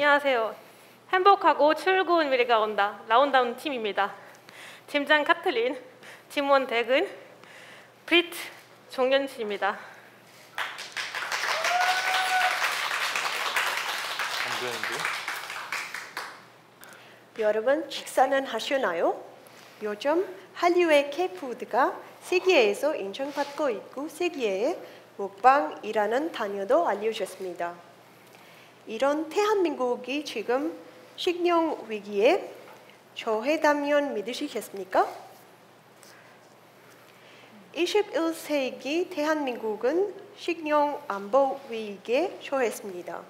안녕하세요. 행복하고 즐거운 미래가 온다. 라운다운 팀입니다. 팀장 카틀린, 팀원 덱은 브리트 종현씨입니다. 여러분 식사는 하셨나요? 요즘 한류의 K푸드가 세계에서 인정받고 있고 세계의 먹방이라는 단어도 알려졌습니다. 이런 대한민국이 지금 식량 위기에 처해다면 믿으시겠습니까? 21세기 대한민국은 식량 안보 위기에 처했습니다.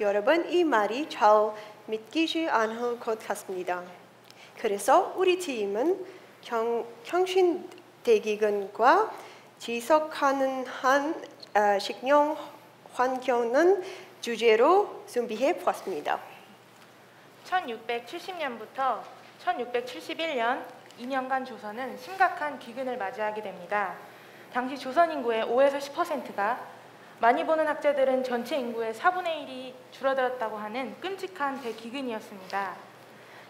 여러분 이 말이 잘 믿기지 않을 것 같습니다. 그래서 우리 팀은 경신대기근과 지속 가능한 식량 환경은 주제로 준비해 보았습니다. 1670년부터 1671년 2년간 조선은 심각한 기근을 맞이하게 됩니다. 당시 조선 인구의 5에서 10%가 많이 보는 학자들은 전체 인구의 4분의 1이 줄어들었다고 하는 끔찍한 대기근이었습니다.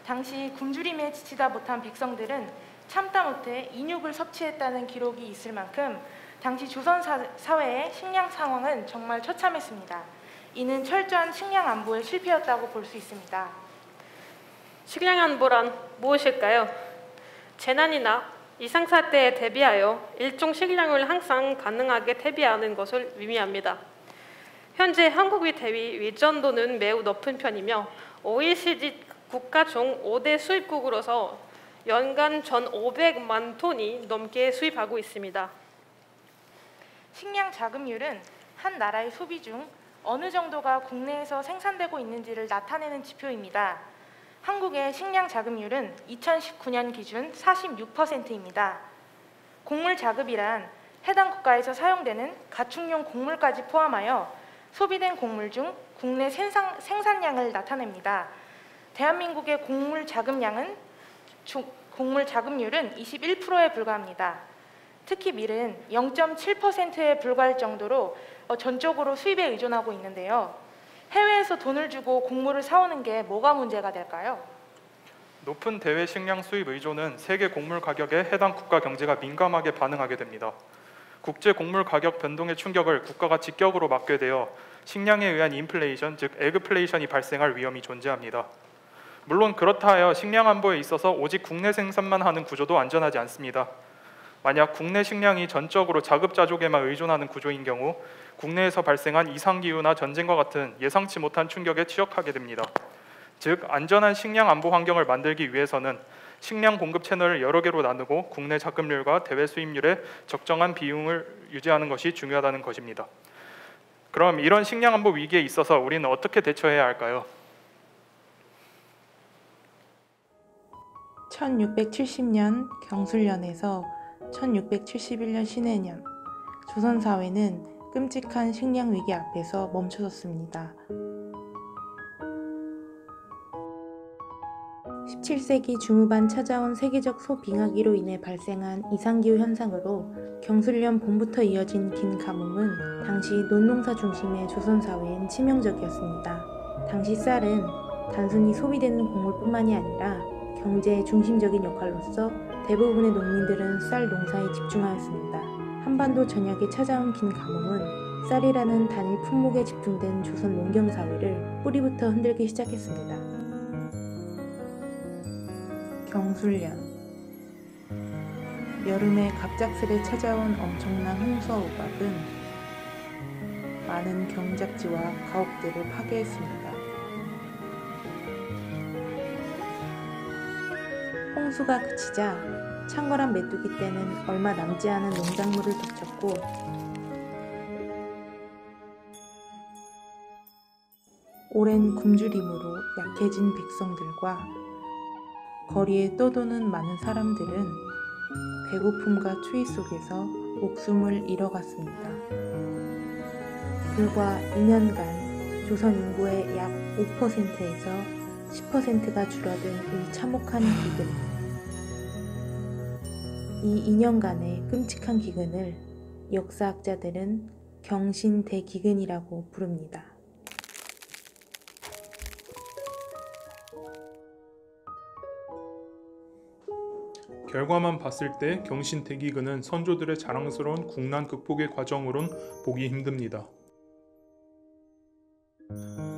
당시 굶주림에 지치다 못한 백성들은 참다 못해 인육을 섭취했다는 기록이 있을 만큼 당시 조선 사회의 식량 상황은 정말 처참했습니다. 이는 철저한 식량 안보의 실패였다고 볼 수 있습니다. 식량 안보란 무엇일까요? 재난이나 이상사태에 대비하여 일정 식량을 항상 가능하게 대비하는 것을 의미합니다. 현재 한국의 대비 의존도는 매우 높은 편이며 OECD 국가 중 5대 수입국으로서 연간 1,500만 톤이 넘게 수입하고 있습니다. 식량 자급률은 한 나라의 소비 중 어느 정도가 국내에서 생산되고 있는지를 나타내는 지표입니다. 한국의 식량 자급률은 2019년 기준 46%입니다. 곡물 자급이란 해당 국가에서 사용되는 가축용 곡물까지 포함하여 소비된 곡물 중 국내 생산량을 나타냅니다. 대한민국의 곡물 자급률은 21%에 불과합니다. 특히 밀은 0.7%에 불과할 정도로 전적으로 수입에 의존하고 있는데요. 해외에서 돈을 주고 곡물을 사오는 게 뭐가 문제가 될까요? 높은 대외 식량 수입 의존은 세계 곡물 가격에 해당 국가 경제가 민감하게 반응하게 됩니다. 국제 곡물 가격 변동의 충격을 국가가 직격으로 맞게 되어 식량에 의한 인플레이션, 즉 에그플레이션이 발생할 위험이 존재합니다. 물론 그렇다 하여 식량 안보에 있어서 오직 국내 생산만 하는 구조도 안전하지 않습니다. 만약 국내 식량이 전적으로 자급자족에만 의존하는 구조인 경우 국내에서 발생한 이상기후나 전쟁과 같은 예상치 못한 충격에 취약하게 됩니다. 즉 안전한 식량 안보 환경을 만들기 위해서는 식량 공급 채널을 여러 개로 나누고 국내 자급률과 대외 수입률의 적정한 비율을 유지하는 것이 중요하다는 것입니다. 그럼 이런 식량 안보 위기에 있어서 우리는 어떻게 대처해야 할까요? 1670년 경술년에서 1671년 신해년, 조선 사회는 끔찍한 식량 위기 앞에서 멈춰섰습니다. 17세기 중후반 찾아온 세계적 소빙하기로 인해 발생한 이상기후 현상으로 경술년 봄부터 이어진 긴 가뭄은 당시 논농사 중심의 조선 사회엔 치명적이었습니다. 당시 쌀은 단순히 소비되는 곡물뿐만이 아니라 경제의 중심적인 역할로서 대부분의 농민들은 쌀 농사에 집중하였습니다. 한반도 전역에 찾아온 긴 가뭄은 쌀이라는 단일 품목에 집중된 조선 농경사회를 뿌리부터 흔들기 시작했습니다. 경술년, 여름에 갑작스레 찾아온 엄청난 홍수와 우박은 많은 경작지와 가옥들을 파괴했습니다. 홍수가 그치자 창궐한 메뚜기 떼는 얼마 남지 않은 농작물을 덮쳤고 오랜 굶주림으로 약해진 백성들과 거리에 떠도는 많은 사람들은 배고픔과 추위 속에서 목숨을 잃어갔습니다. 불과 2년간 조선 인구의 약 5%에서 10%가 줄어든 이 참혹한 기근. 이 2년간의 끔찍한 기근을 역사학자들은 경신대기근이라고 부릅니다. 결과만 봤을 때 경신대기근은 선조들의 자랑스러운 국난 극복의 과정으론 보기 힘듭니다.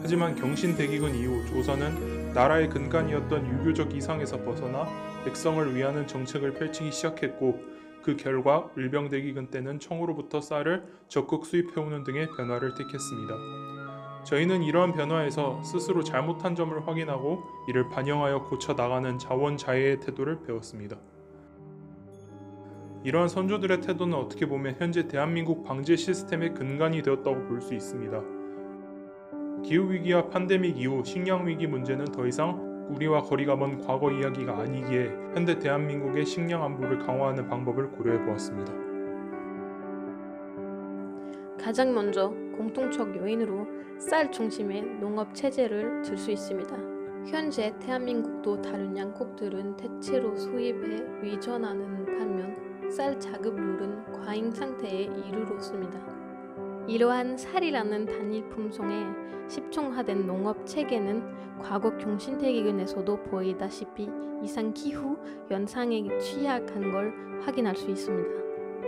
하지만 경신대기근 이후 조선은 나라의 근간이었던 유교적 이상에서 벗어나 백성을 위하는 정책을 펼치기 시작했고, 그 결과 을병대기근 때는 청으로부터 쌀을 적극 수입해오는 등의 변화를 택했습니다. 저희는 이러한 변화에서 스스로 잘못한 점을 확인하고 이를 반영하여 고쳐나가는 자원자애의 태도를 배웠습니다. 이러한 선조들의 태도는 어떻게 보면 현재 대한민국 방제 시스템의 근간이 되었다고 볼 수 있습니다. 기후위기와 팬데믹 이후 식량위기 문제는 더 이상 우리와 거리가 먼 과거 이야기가 아니기에 현대 대한민국의 식량 안보를 강화하는 방법을 고려해 보았습니다. 가장 먼저 공통적 요인으로 쌀 중심의 농업 체제를 들 수 있습니다. 현재 대한민국도 다른 양국들은 대체로 수입에 의존하는 반면 쌀 자급률은 과잉 상태에 이르렀습니다. 이러한 쌀이라는 단일 품종의 집중화된 농업 체계는 과거 경신대기근에서도 보이다시피 이상 기후 연상에 취약한 걸 확인할 수 있습니다.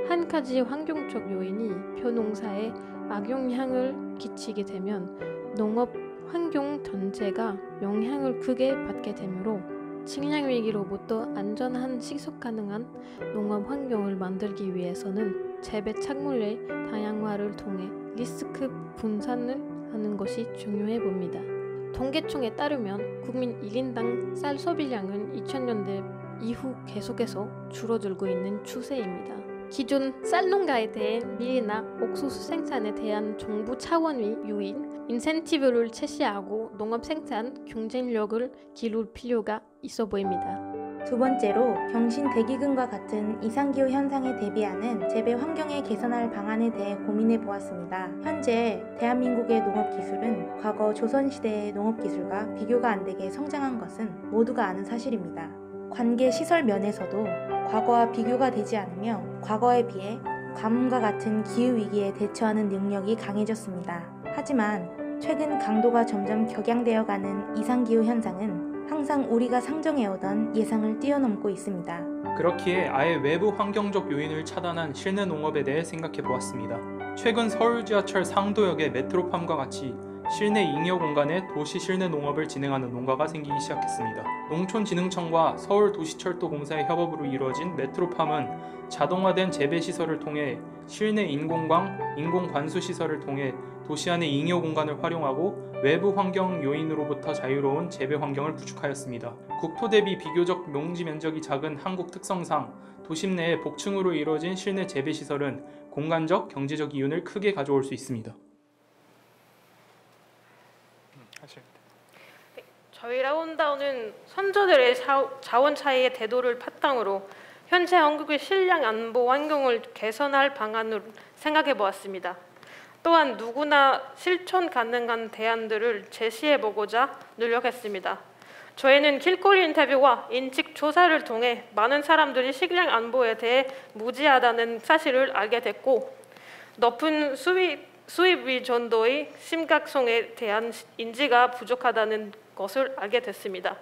한 가지 환경적 요인이 벼농사에 악영향을 끼치게 되면 농업 환경 전체가 영향을 크게 받게 되므로 식량 위기로부터 안전한 지속 가능한 농업 환경을 만들기 위해서는 재배 작물의 다양화를 통해 리스크 분산을 하는 것이 중요해 봅니다. 통계청에 따르면 국민 1인당 쌀 소비량은 2000년대 이후 계속해서 줄어들고 있는 추세입니다. 기존 쌀 농가에 대해 밀이나 옥수수 생산에 대한 정부 차원의 유인, 인센티브를 제시하고 농업 생산 경쟁력을 기를 필요가 있어 보입니다. 두 번째로 경신대기근과 같은 이상기후 현상에 대비하는 재배 환경을 개선할 방안에 대해 고민해 보았습니다. 현재 대한민국의 농업기술은 과거 조선시대의 농업기술과 비교가 안 되게 성장한 것은 모두가 아는 사실입니다. 관계 시설 면에서도 과거와 비교가 되지 않으며 과거에 비해 가뭄과 같은 기후위기에 대처하는 능력이 강해졌습니다. 하지만 최근 강도가 점점 격양되어가는 이상기후 현상은 항상 우리가 상정해오던 예상을 뛰어넘고 있습니다. 그렇기에 아예 외부 환경적 요인을 차단한 실내 농업에 대해 생각해 보았습니다. 최근 서울 지하철 상도역의 메트로팜과 같이 실내 잉여 공간에 도시 실내 농업을 진행하는 농가가 생기기 시작했습니다. 농촌진흥청과 서울도시철도공사의 협업으로 이루어진 메트로팜은 자동화된 재배시설을 통해 실내 인공광, 인공관수시설을 통해 도시 안의 잉여 공간을 활용하고 외부 환경 요인으로부터 자유로운 재배 환경을 구축하였습니다. 국토 대비 비교적 농지 면적이 작은 한국 특성상 도심 내에 복층으로 이루어진 실내 재배시설은 공간적, 경제적 이윤을 크게 가져올 수 있습니다. 저희 라운다운은 선조들의 자원 차이의 대도를 바탕으로 현재 한국의 식량 안보 환경을 개선할 방안을 생각해 보았습니다. 또한 누구나 실천 가능한 대안들을 제시해 보고자 노력했습니다. 저희는 길거리 인터뷰와 인식 조사를 통해 많은 사람들이 식량 안보에 대해 무지하다는 사실을 알게 됐고, 높은 수입 의존도의 심각성에 대한 인지가 부족하다는 것을 알게 됐습니다.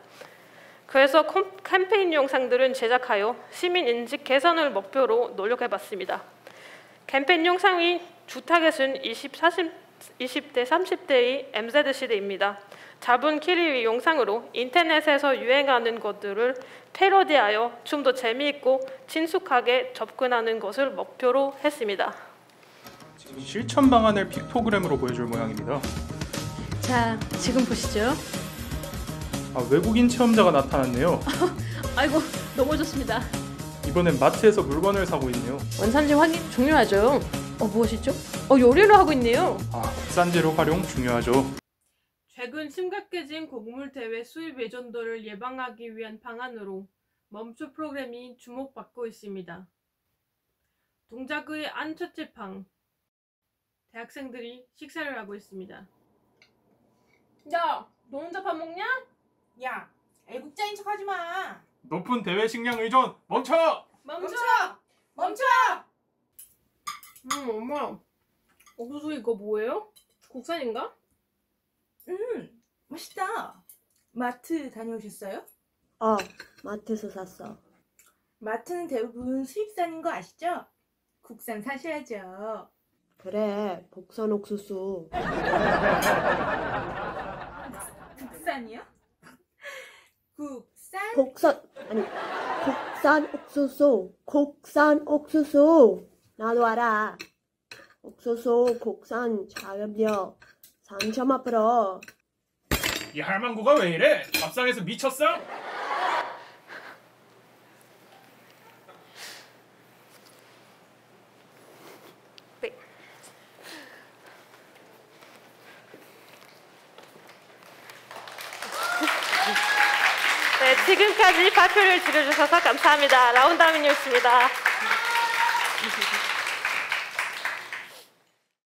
그래서 캠페인 영상들은 제작하여 시민 인식 개선을 목표로 노력해봤습니다. 캠페인 영상이 주타겟은 20대, 30대의 MZ세대입니다. 잡은 키리 영상으로 인터넷에서 유행하는 것들을 패러디하여 좀 더 재미있고 친숙하게 접근하는 것을 목표로 했습니다. 실천 방안을 픽토그램으로 보여줄 모양입니다. 자, 지금 보시죠. 외국인 체험자가 나타났네요. 아이고, 너무 좋습니다. 이번엔 마트에서 물건을 사고 있네요. 원산지 확인 중요하죠. 무엇이죠? 요리를 하고 있네요. 국산재료 활용 중요하죠. 최근 심각해진 곡물 대외 수입 의존도를 예방하기 위한 방안으로 멈춰 프로그램이 주목받고 있습니다. 동작의 안 첫째 방, 대학생들이 식사를 하고 있습니다. 야, 너 혼자 밥 먹냐? 야, 애국자인 척 하지 마. 높은 대외 식량 의존 멈춰! 멈춰! 엄마, 옥수수 이거 뭐예요? 국산인가? 맛있다. 마트 다녀오셨어요? 마트에서 샀어. 마트는 대부분 수입산인 거 아시죠? 국산 사셔야죠. 그래, 복선 옥수수. 국산이요? 국산? 국산 옥수수. 국산 옥수수. 나도 알아. 옥수수, 국산, 자급력, 상점 앞으로. 이 할망구가 왜 이래? 밥상에서 미쳤어? 네, 지금까지 발표를 들어주셔서 감사합니다. 라운드아민이었습니다.